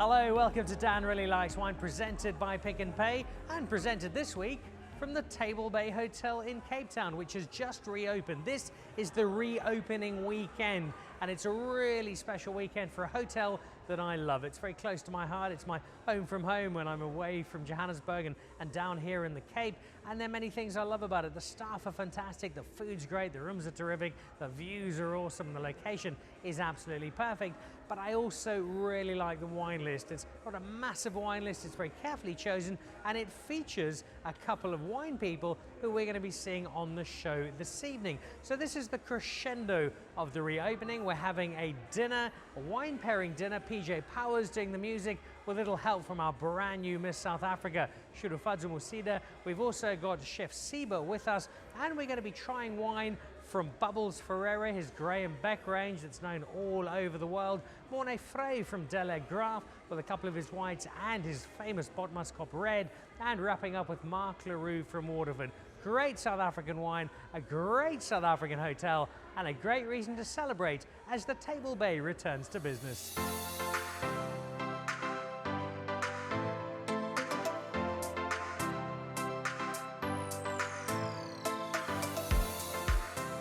Hello, welcome to Dan Really Likes Wine, presented by Pick n Pay and presented this week from the Table Bay Hotel in Cape Town, which has just reopened. This is the reopening weekend, and it's a really special weekend for a hotel that I love. It's very close to my heart. It's my home from home when I'm away from Johannesburg and down here in the Cape. And there are many things I love about it. The staff are fantastic, the food's great, the rooms are terrific, the views are awesome, the location is absolutely perfect. But I also really like the wine list. It's got a massive wine list, it's very carefully chosen, and it features a couple of wine people who we're going to be seeing on the show this evening. So this is the crescendo of the reopening. We're having a dinner, a wine pairing dinner. PJ Powers doing the music with a little help from our brand new Miss South Africa, Shudufhadzo Musida. We've also got Chef Siba with us, and we're going to be trying wine from Bubbles Ferreira, his Graham Beck range that's known all over the world. Mornay Frey from Delaire Graff with a couple of his whites and his famous Botmuskop Red, and wrapping up with Mark Leroux from Waterford. Great South African wine, a great South African hotel, and a great reason to celebrate as the Table Bay returns to business.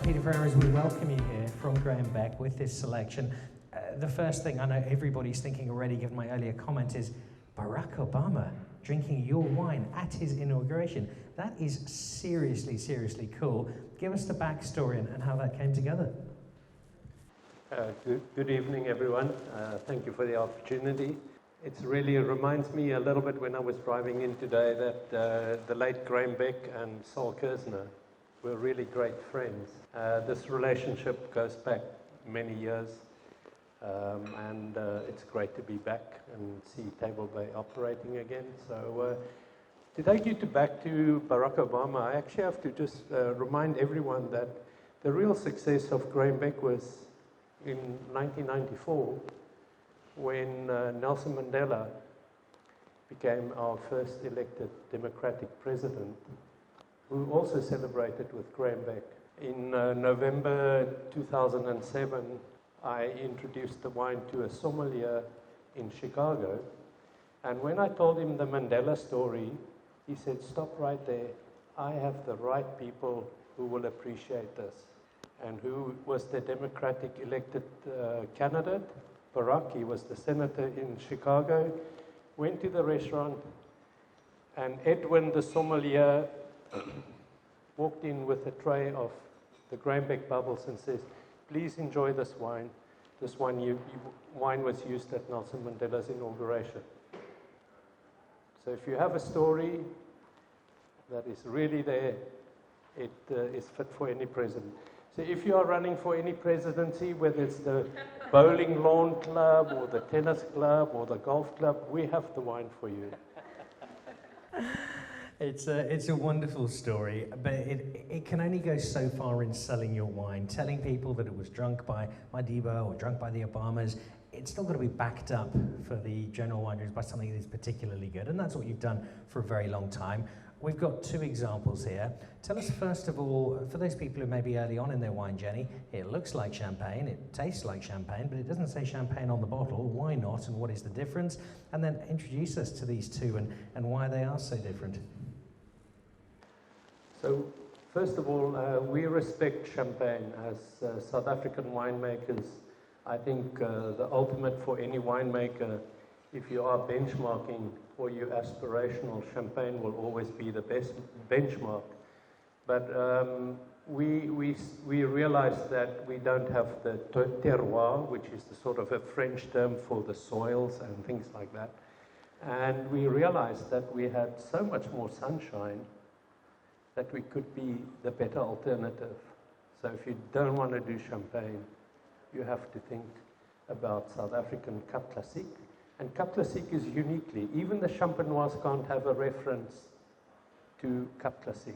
Peter Ferreira, we welcome you here from Graham Beck with this selection. The first thing I know everybody's thinking already, given my earlier comment, is Barack Obama drinking your wine at his inauguration. That is seriously, seriously cool. Give us the backstory and how that came together. Good evening, everyone. Thank you for the opportunity. It really reminds me a little bit when I was driving in today that the late Graham Beck and Sol Kersner were really great friends. This relationship goes back many years, and it's great to be back and see Table Bay operating again. So to take you back to Barack Obama, I actually have to just remind everyone that the real success of Graham Beck was in 1994 when Nelson Mandela became our first elected democratic president, who also celebrated with Graham Beck. In November 2007, I introduced the wine to a sommelier in Chicago, and when I told him the Mandela story, he said, "Stop right there. I have the right people who will appreciate this." And who was the Democratic elected candidate? Barack. He was the senator in Chicago, went to the restaurant, and Edwin, the sommelier, walked in with a tray of the Graham Beck bubbles and says, "Please enjoy this wine. This wine was used at Nelson Mandela's inauguration." So if you have a story that is really there, it is fit for any president. So if you are running for any presidency, whether it's the bowling lawn club or the tennis club or the golf club, we have the wine for you. It's a wonderful story, but it can only go so far in selling your wine, telling people that it was drunk by Madiba or drunk by the Obamas. It's still got to be backed up for the general wineries by something that is particularly good, and that's what you've done for a very long time. We've got two examples here. Tell us first of all, for those people who may be early on in their wine journey, it looks like champagne, it tastes like champagne, but it doesn't say champagne on the bottle. Why not, and what is the difference? And then introduce us to these two and why they are so different. So, first of all, we respect champagne as South African winemakers. I think the ultimate for any winemaker, if you are benchmarking or you're aspirational, champagne will always be the best benchmark. But we realize that we don't have the terroir, which is the sort of a French term for the soils and things like that. And we realized that we had so much more sunshine that we could be the better alternative. So if you don't want to do champagne, you have to think about South African Cap Classique. And Cap Classique is uniquely, even the champenoise can't have a reference to Cap Classique.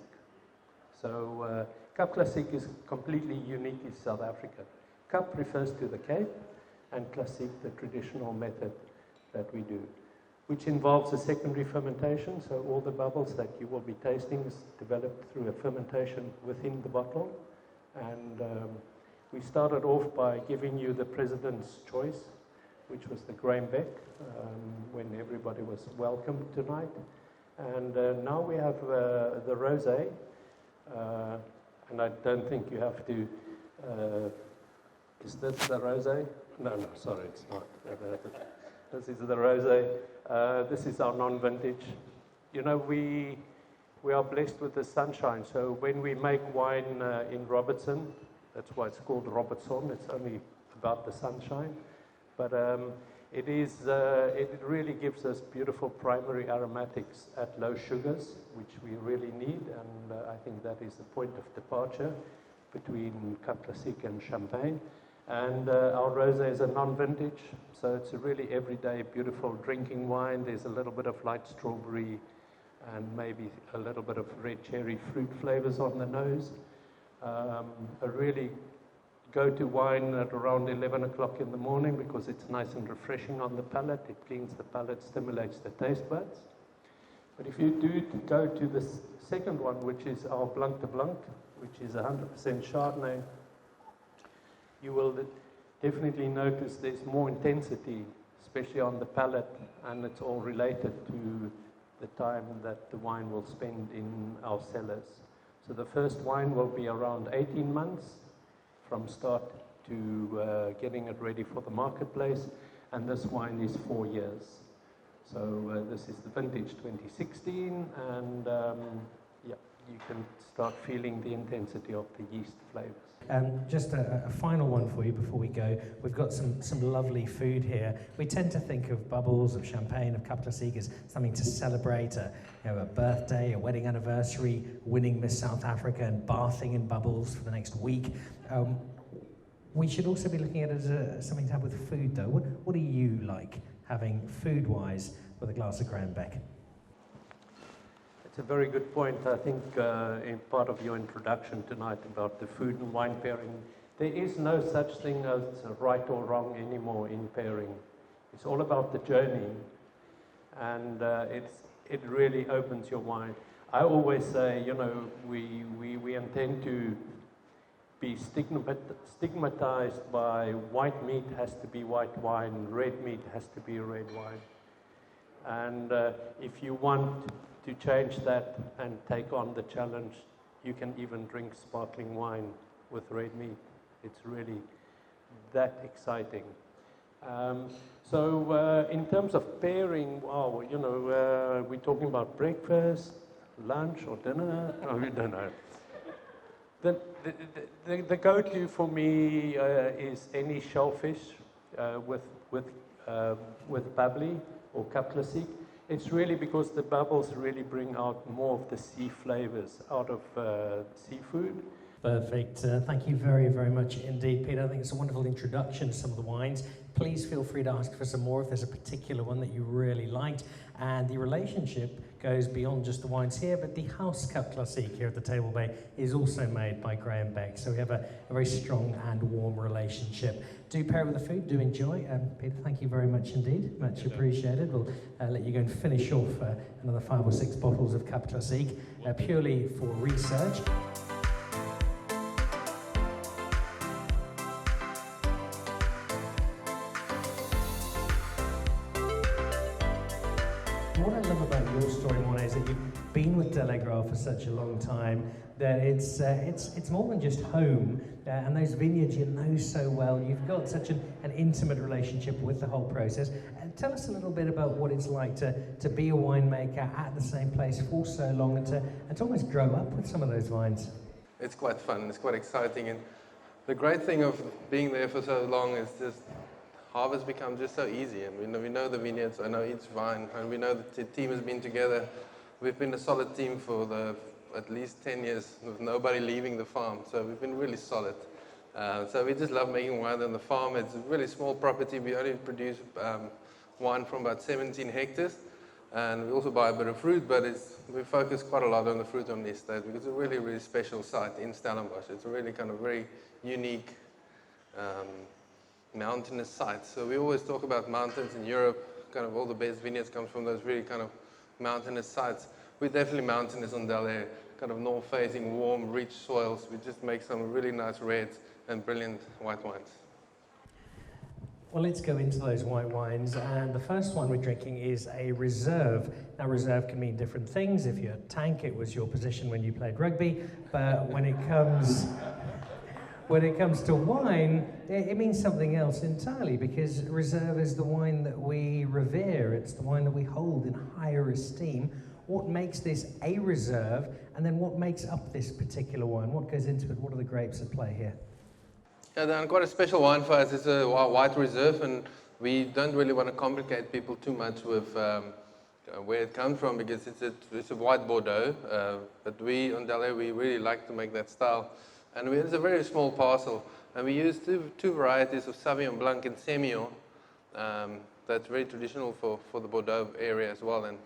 So Cap Classique is completely unique in South Africa. Cap refers to the Cape, and Classique, the traditional method that we do, which involves a secondary fermentation. So all the bubbles that you will be tasting is developed through a fermentation within the bottle. And we started off by giving you the president's choice. which was the Graham Beck, when everybody was welcome tonight. And now we have the rosé, and I don't think you have to. Is this the rosé? No, sorry, it's not. This is the rosé. This is our non-vintage. You know, we are blessed with the sunshine. So when we make wine in Robertson, that's why it's called Robertson. It's only about the sunshine, but it really gives us beautiful primary aromatics at low sugars, which we really need, and I think that is the point of departure between Cap Classique and Champagne. And our rosé is a non-vintage, so it's a really everyday, beautiful drinking wine. There's a little bit of light strawberry and maybe a little bit of red cherry fruit flavors on the nose. A really go-to wine at around 11 o'clock in the morning because it's nice and refreshing on the palate. It cleans the palate, stimulates the taste buds. But if you do go to the second one, which is our Blanc de Blanc, which is 100% Chardonnay, you will definitely notice there's more intensity, especially on the palate, and it's all related to the time that the wine will spend in our cellars. So the first wine will be around 18 months from start to getting it ready for the marketplace, and this wine is 4 years. So this is the vintage 2016, and yeah, you can start feeling the intensity of the yeast flavors. Just a final one for you before we go. We've got some lovely food here. We tend to think of bubbles, of champagne, of Cap Classique as something to celebrate a birthday, a wedding anniversary, winning Miss South Africa and bathing in bubbles for the next week. We should also be looking at it as something to have with food, though. What do you like having food-wise with a glass of Graham Beck? It's a very good point. I think in part of your introduction tonight about the food and wine pairing, there is no such thing as right or wrong anymore in pairing. It's all about the journey, and it really opens your wine. I always say, you know, we intend to be stigmatized by white meat has to be white wine, red meat has to be red wine. And if you want to change that and take on the challenge, you can even drink sparkling wine with red meat. It's really that exciting. So in terms of pairing, wow, you know, we're talking about breakfast, lunch, or dinner. Oh, we don't know. The go-to for me is any shellfish with bubbly or Cap Classique. It's really because the bubbles really bring out more of the sea flavors out of seafood. Perfect. Thank you very, very much indeed, Peter. I think it's a wonderful introduction to some of the wines. Please feel free to ask for some more if there's a particular one that you really liked. And the relationship goes beyond just the wines here, but the house Cap Classique here at the Table Bay is also made by Graham Beck. So we have a very strong and warm relationship. Do pair with the food, do enjoy. Peter, thank you very much indeed. Much appreciated. We'll let you go and finish off another 5 or 6 bottles of Cap Classique, purely for research. What I love about your story, Monet, is that you've been with Delaire Graff for such a long time that it's more than just home. And those vineyards you know so well. You've got such an intimate relationship with the whole process. Tell us a little bit about what it's like to be a winemaker at the same place for so long and to almost grow up with some of those wines. It's quite fun. It's quite exciting. And the great thing of being there for so long is just harvest becomes just so easy, and we know the vineyards, I know each vine, and we know the team has been together. We've been a solid team for at least 10 years with nobody leaving the farm, so we've been really solid. So we just love making wine on the farm. It's a really small property. We only produce wine from about 17 hectares, and we also buy a bit of fruit, but we focus quite a lot on the fruit on the estate because it's a really, really special site in Stellenbosch. It's a really kind of very unique mountainous sites. So we always talk about mountains in Europe, kind of all the best vineyards come from those really kind of mountainous sites. We're definitely mountainous on Delaire, kind of north-facing, warm, rich soils. We just make some really nice reds and brilliant white wines. Well, let's go into those white wines, and the first one we're drinking is a reserve. Now, reserve can mean different things. If you're a tank, it was your position when you played rugby, but when it comes to wine, it means something else entirely, because reserve is the wine that we revere. It's the wine that we hold in higher esteem. What makes this a reserve, and then what makes up this particular wine? What goes into it? What are the grapes at play here? Yeah, then quite a special wine for us. It's a white reserve, and we don't really want to complicate people too much with where it comes from, because it's a white Bordeaux. But we on Delaire, we really like to make that style, and it's a very small parcel, and we use two varieties of Sauvignon Blanc and Semillon. That's very traditional for the Bordeaux area as well, and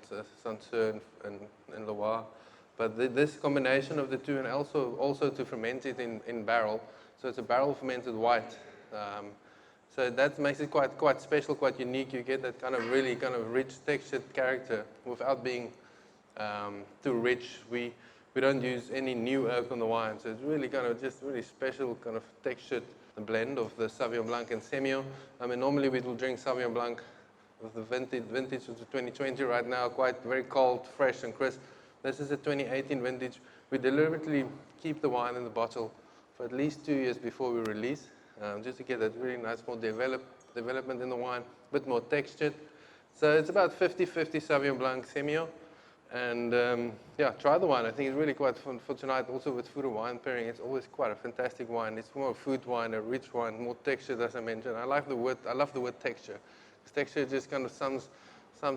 Sancerre and Loire. But this combination of the two, and also to ferment it in barrel. So it's a barrel fermented white. So that makes it quite special, quite unique. You get that kind of really kind of rich textured character without being too rich. We don't use any new oak on the wine, so it's really kind of just really special kind of textured blend of the Sauvignon Blanc and Semillon. I mean, normally we will drink Sauvignon Blanc with the vintage of the 2020 right now, quite very cold, fresh and crisp. This is a 2018 vintage. We deliberately keep the wine in the bottle for at least 2 years before we release, just to get that really nice more development in the wine, a bit more textured. So it's about 50-50 Sauvignon Blanc, Semillon. And yeah, try the wine. I think it's really quite fun for tonight. Also with food and wine pairing, it's always quite a fantastic wine. It's more a food wine, a rich wine, more textured, as I mentioned. I love the word texture. Because texture just kind of sums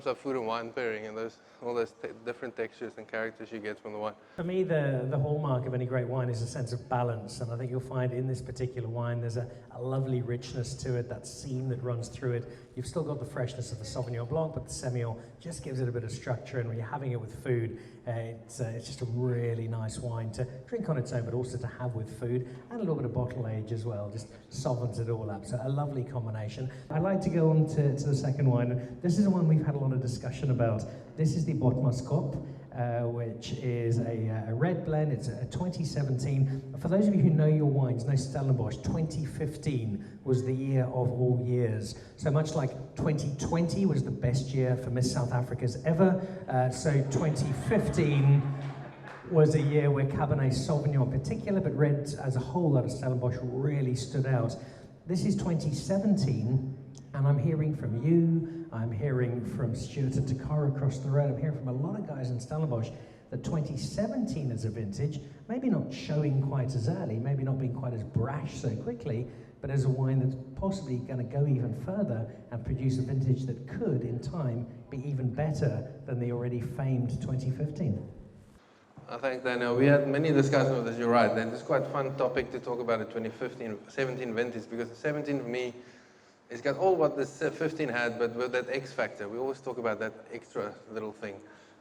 up food and wine pairing, and all those different textures and characters you get from the wine. For me, the hallmark of any great wine is a sense of balance, and I think you'll find in this particular wine there's a lovely richness to it, that seam that runs through it. You've still got the freshness of the Sauvignon Blanc, but the Semillon just gives it a bit of structure, and when you're having it with food, it's just a really nice wine to drink on its own, but also to have with food, and a little bit of bottle age as well, just softens it all up. So a lovely combination. I'd like to go on to the second wine. This is the one we've had a lot of discussion about. This is the Botmaskop, which is a red blend. It's a 2017. For those of you who know your wines, know Stellenbosch, 2015 was the year of all years. So much like 2020 was the best year for Miss South Africa's ever, so 2015 was a year where Cabernet Sauvignon in particular, but red as a whole out of Stellenbosch really stood out. This is 2017, and I'm hearing from you, I'm hearing from Stuart and Takara across the road, I'm hearing from a lot of guys in Stellenbosch that 2017 as a vintage, maybe not showing quite as early, maybe not being quite as brash so quickly, but as a wine that's possibly going to go even further and produce a vintage that could, in time, be even better than the already famed 2015. Thanks, Daniel. We had many discussions of this, you're right. And it's quite a fun topic to talk about a 2015-17 vintage, because the 17 for me, it's got all what the 15 had, but with that X factor. We always talk about that extra little thing.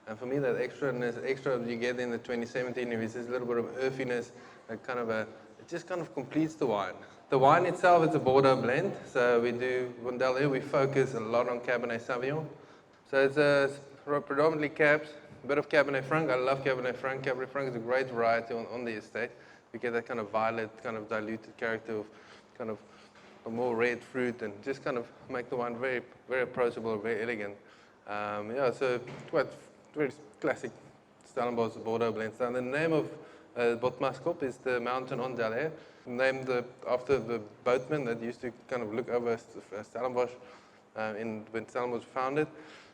And for me, that extra you get in the 2017 is this little bit of earthiness, it just kind of completes the wine. The wine itself is a Bordeaux blend, so we do, on Delaire, we focus a lot on Cabernet Sauvignon. So it's predominantly Cabs, a bit of Cabernet Franc. I love Cabernet Franc. Cabernet Franc is a great variety on the estate. You get that kind of violet, kind of diluted character of kind of a more red fruit, and just kind of make the wine very, very approachable, very elegant. Yeah, so quite very classic Stellenbosch Bordeaux blend. And the name of Botmaskop is the mountain on Delaire, named after the boatman that used to kind of look over Stellenbosch when Stellenbosch was founded.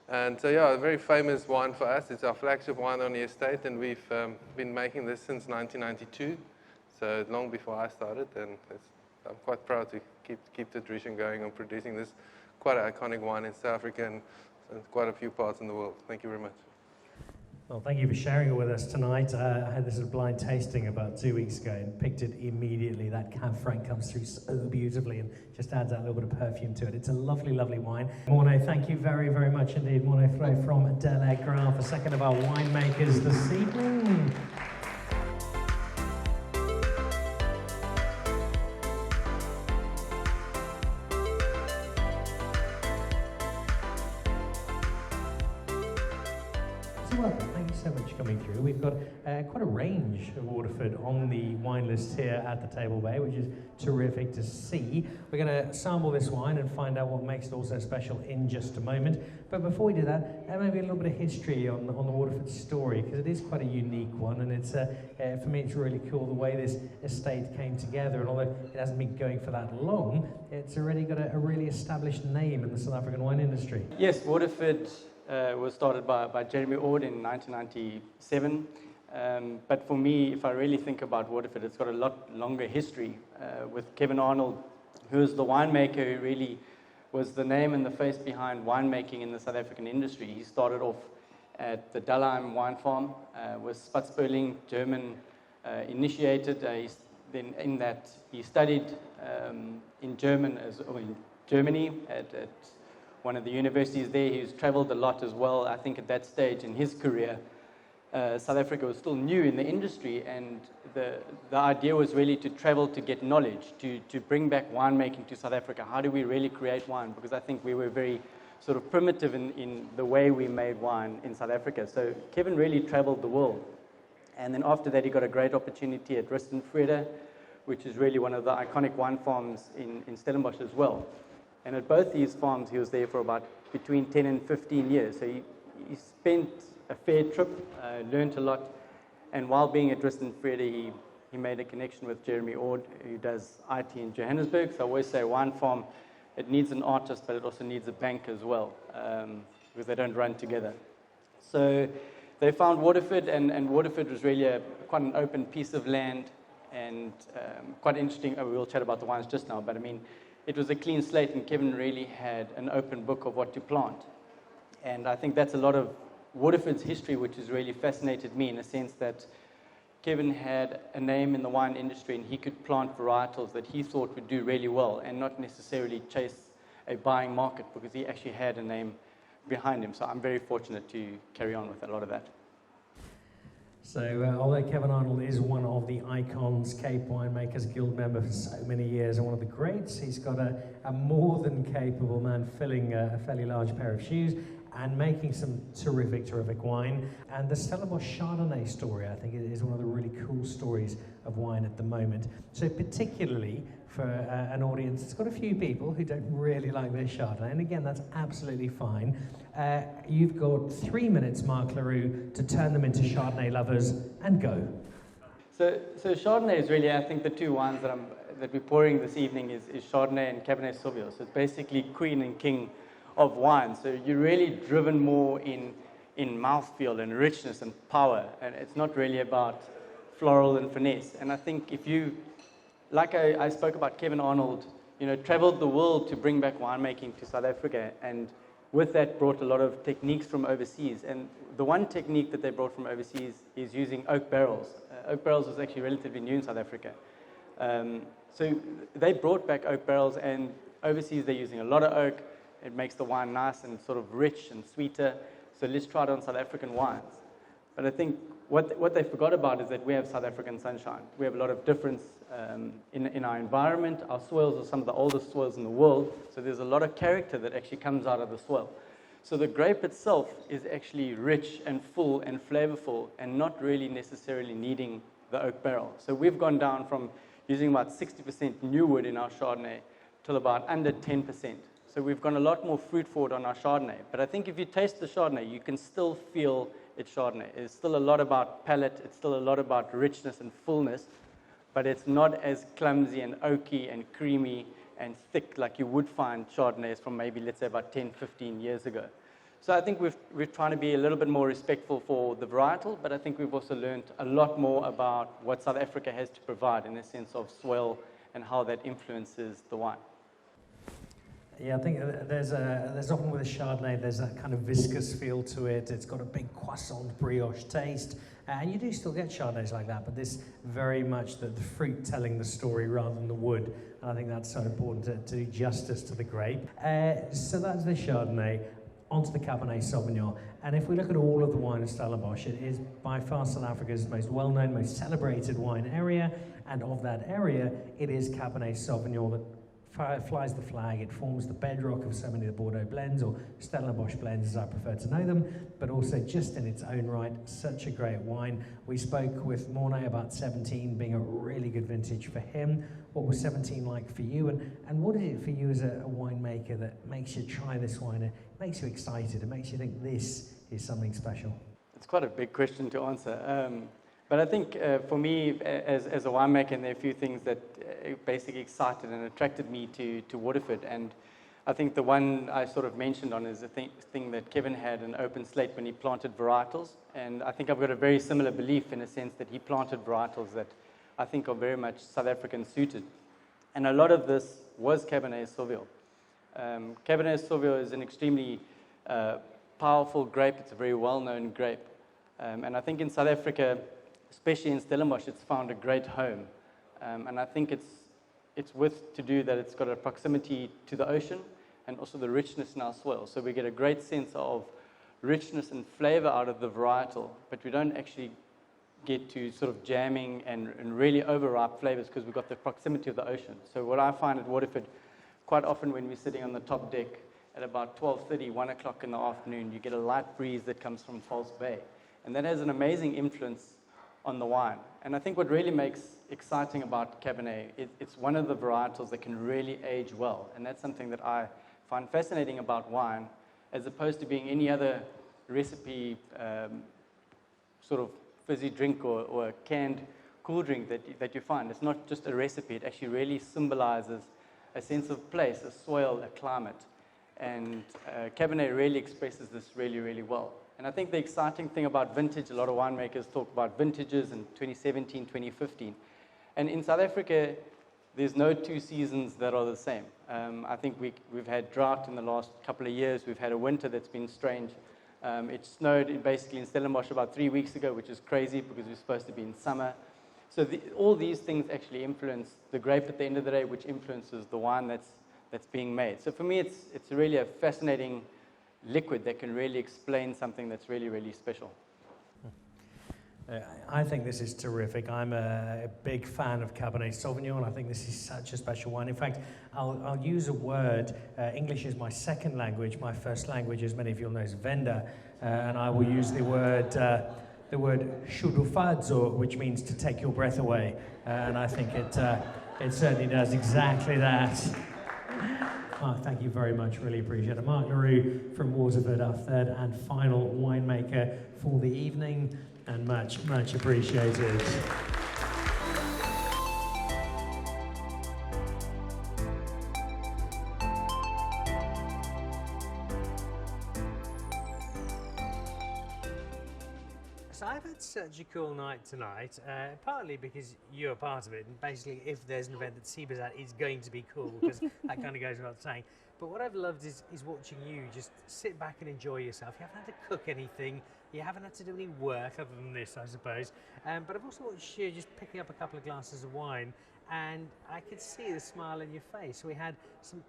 And so, yeah, a very famous wine for us. It's our flagship wine on the estate, and we've been making this since 1992, so long before I started. And I'm quite proud to keep the tradition going on producing this quite an iconic wine in South Africa and quite a few parts in the world. Thank you very much. Well, thank you for sharing it with us tonight. I had this blind tasting about 2 weeks ago and picked it immediately. That Cab Franc comes through so beautifully and just adds that little bit of perfume to it. It's a lovely, lovely wine. Morne, thank you very, very much indeed. Morne Frey from Delaire Graff, a second of our winemakers this evening. Welcome. Thank you so much coming through. We've got quite a range of Waterford on the wine list here at the Table Bay, which is terrific to see. We're going to sample this wine and find out what makes it all so special in just a moment. But before we do that, maybe a little bit of history on the Waterford story, because it is quite a unique one, and it's for me it's really cool the way this estate came together. And although it hasn't been going for that long, it's already got a really established name in the South African wine industry. Yes, Waterford was started by Jeremy Ord in 1997. But for me, if I really think about Waterford, it's got a lot longer history with Kevin Arnold, who is the winemaker who really was the name and the face behind winemaking in the South African industry. He started off at the Delaire wine farm, was Spatzperling, German initiated. Then in that he studied in Germany at one of the universities there. He's traveled a lot as well. I think at that stage in his career, South Africa was still new in the industry, and the idea was really to travel to get knowledge, to bring back winemaking to South Africa. How do we really create wine? Because I think we were very sort of primitive in the way we made wine in South Africa. So Kevin really traveled the world. And then after that, he got a great opportunity at Rustenvrede, which is really one of the iconic wine farms in Stellenbosch as well. And at both these farms, he was there for about between 10 and 15 years. So he spent a fair trip, learned a lot. And while being at Rustenvrede, he made a connection with Jeremy Ord, who does IT in Johannesburg. So I always say wine farm, it needs an artist, but it also needs a bank as well, because they don't run together. So they found Waterford, and Waterford was really quite an open piece of land, and quite interesting. We'll chat about the wines just now, but I mean, it was a clean slate, and Kevin really had an open book of what to plant. And I think that's a lot of Waterford's history, which has really fascinated me in the sense that Kevin had a name in the wine industry, and he could plant varietals that he thought would do really well and not necessarily chase a buying market, because he actually had a name behind him. So I'm very fortunate to carry on with a lot of that. So although Kevin Arnold is one of the icons, Cape Winemakers Guild member for so many years and one of the greats, he's got a more than capable man filling a fairly large pair of shoes and making some terrific wine. And the Stellenbosch Chardonnay story, I think, is one of the really cool stories of wine at the moment. So particularly for an audience that's got a few people who don't really like their Chardonnay, and again, that's absolutely fine. You've got 3 minutes, Mark Leroux, to turn them into Chardonnay lovers, and go. So Chardonnay is really, I think, the two wines that we're pouring this evening is Chardonnay and Cabernet Sauvignon. So it's basically queen and king of wine. So you're really driven more in mouthfeel and richness and power, and it's not really about floral and finesse. And I think if you, like I spoke about Kevin Arnold, traveled the world to bring back winemaking to South Africa, and with that brought a lot of techniques from overseas. And the one technique that they brought from overseas is using oak barrels. Oak barrels was actually relatively new in South Africa. So they brought back oak barrels, and overseas they're using a lot of oak. It makes the wine nice and sort of rich and sweeter. So let's try it on South African wines. But I think what they forgot about is that we have South African sunshine. We have a lot of difference in our environment. Our soils are some of the oldest soils in the world. So there's a lot of character that actually comes out of the soil. So the grape itself is actually rich and full and flavorful, and not really necessarily needing the oak barrel. So we've gone down from using about 60% new wood in our Chardonnay till about under 10%. So we've gone a lot more fruit forward on our Chardonnay. But I think if you taste the Chardonnay, you can still feel it's Chardonnay. It's still a lot about palate. It's still a lot about richness and fullness. But it's not as clumsy and oaky and creamy and thick like you would find Chardonnays from maybe, let's say, about 10, 15 years ago. So I think we're trying to be a little bit more respectful for the varietal, but I think we've also learned a lot more about what South Africa has to provide in the sense of soil and how that influences the wine. Yeah, I think there's often with a Chardonnay, there's that kind of viscous feel to it. It's got a big croissant brioche taste. And you do still get Chardonnays like that, but this very much the fruit telling the story rather than the wood. And I think that's so important to do justice to the grape. So that's the Chardonnay. Onto the Cabernet Sauvignon. And if we look at all of the wine of Stellenbosch, it is by far South Africa's most well-known, most celebrated wine area. And of that area, it is Cabernet Sauvignon that flies the flag. It forms the bedrock of so many of the Bordeaux blends, or Stellenbosch blends as I prefer to know them, but also just in its own right, such a great wine. We spoke with Mornay about 17 being a really good vintage for him. What was 17 like for you, and what is it for you as a winemaker that makes you try this wine? It makes you excited, it makes you think this is something special. It's quite a big question to answer. But I think for me, as a winemaker, there are a few things that basically excited and attracted me to Waterford. And I think the one I sort of mentioned on is the thing that Kevin had an open slate when he planted varietals. And I think I've got a very similar belief in a sense that he planted varietals that I think are very much South African suited. And a lot of this was Cabernet Sauvignon. Cabernet Sauvignon is an extremely powerful grape. It's a very well-known grape. And I think in South Africa, especially in Stellenbosch, it's found a great home. And I think it's with to do that it's got a proximity to the ocean and also the richness in our soil. So we get a great sense of richness and flavor out of the varietal, but we don't actually get to sort of jamming and really overripe flavors because we've got the proximity of the ocean. So what I find at Waterford, quite often when we're sitting on the top deck at about 12:30, 1 o'clock in the afternoon, you get a light breeze that comes from False Bay. And that has an amazing influence on the wine. And I think what really makes exciting about Cabernet, it's one of the varietals that can really age well. And that's something that I find fascinating about wine, as opposed to being any other recipe sort of fizzy drink or a canned cool drink that you find. It's not just a recipe, it actually really symbolizes a sense of place, a soil, a climate. And Cabernet really expresses this really, really well. And I think the exciting thing about vintage, a lot of winemakers talk about vintages in 2017, 2015. And in South Africa, there's no two seasons that are the same. I think we've had drought in the last couple of years. We've had a winter that's been strange. It snowed basically in Stellenbosch about 3 weeks ago, which is crazy because we're supposed to be in summer. So all these things actually influence the grape at the end of the day, which influences the wine that's being made. So for me, it's really a fascinating liquid that can really explain something that's really, really special. I think this is terrific. I'm a big fan of Cabernet Sauvignon, and I think this is such a special wine. In fact, I'll use a word. English is my second language. My first language, as many of you will know, is Venda, and I will use the word Shudufhadzo, which means to take your breath away. And I think it certainly does exactly that. Mark, thank you very much. Really appreciate it. Mark LaRue from Waterford, our third and final winemaker for the evening, and much, much appreciated. So I've had such a cool night tonight, partly because you're a part of it, and basically if there's an event that Siba's at, it's going to be cool, because that kind of goes without saying. But what I've loved is watching you just sit back and enjoy yourself. You haven't had to cook anything, you haven't had to do any work other than this, I suppose. But I've also watched you just picking up a couple of glasses of wine, and I could see the smile in your face. We had some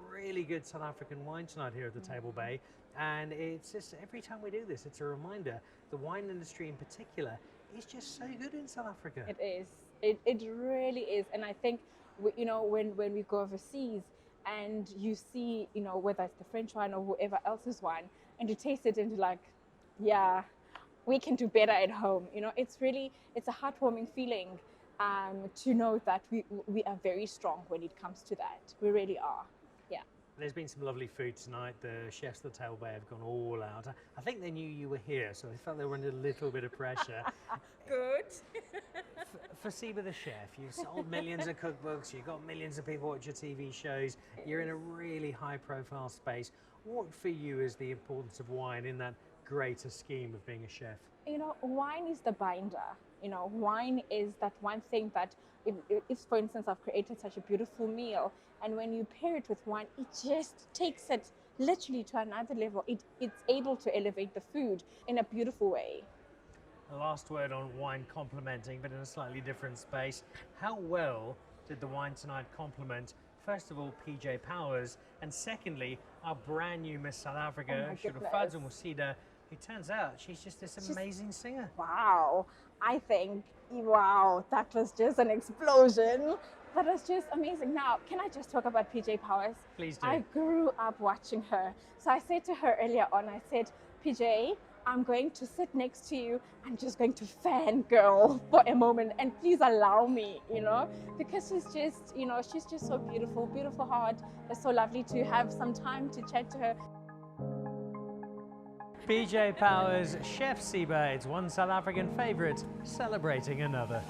really good South African wine tonight here at the Table Bay, and it's just every time we do this, it's a reminder. The wine industry in particular is just so good in South Africa. It is. It really is. And I think, when we go overseas and you see, whether it's the French wine or whoever else's wine, and you taste it and you're like, yeah, we can do better at home. It's a heartwarming feeling to know that we are very strong when it comes to that. We really are. Yeah. There's been some lovely food tonight. The chefs at the Table Bay have gone all out. I think they knew you were here, so they felt they were under a little bit of pressure. Good. For Siba the chef, you've sold millions of cookbooks, you've got millions of people watch your TV shows, you're in a really high-profile space. What for you is the importance of wine in that greater scheme of being a chef? Wine is the binder. Wine is that one thing that if, for instance, I've created such a beautiful meal, and when you pair it with wine, it just takes it literally to another level. It's able to elevate the food in a beautiful way. The last word on wine complementing, but in a slightly different space. How well did the wine tonight complement, first of all, PJ Powers, and secondly, our brand new Miss South Africa, Shudufhadzo Musida, who turns out she's just this amazing singer. Wow. I think wow, that was just an explosion. That was just amazing. Now, can I just talk about PJ Powers? Please do. I grew up watching her. So I said to her earlier on, I said, PJ, I'm going to sit next to you. I'm just going to fangirl for a moment, and please allow me, you know, because she's just, you know, she's just so beautiful, beautiful heart. It's so lovely to have some time to chat to her. PJ Powers, Chef Siba, it's one South African favourite celebrating another.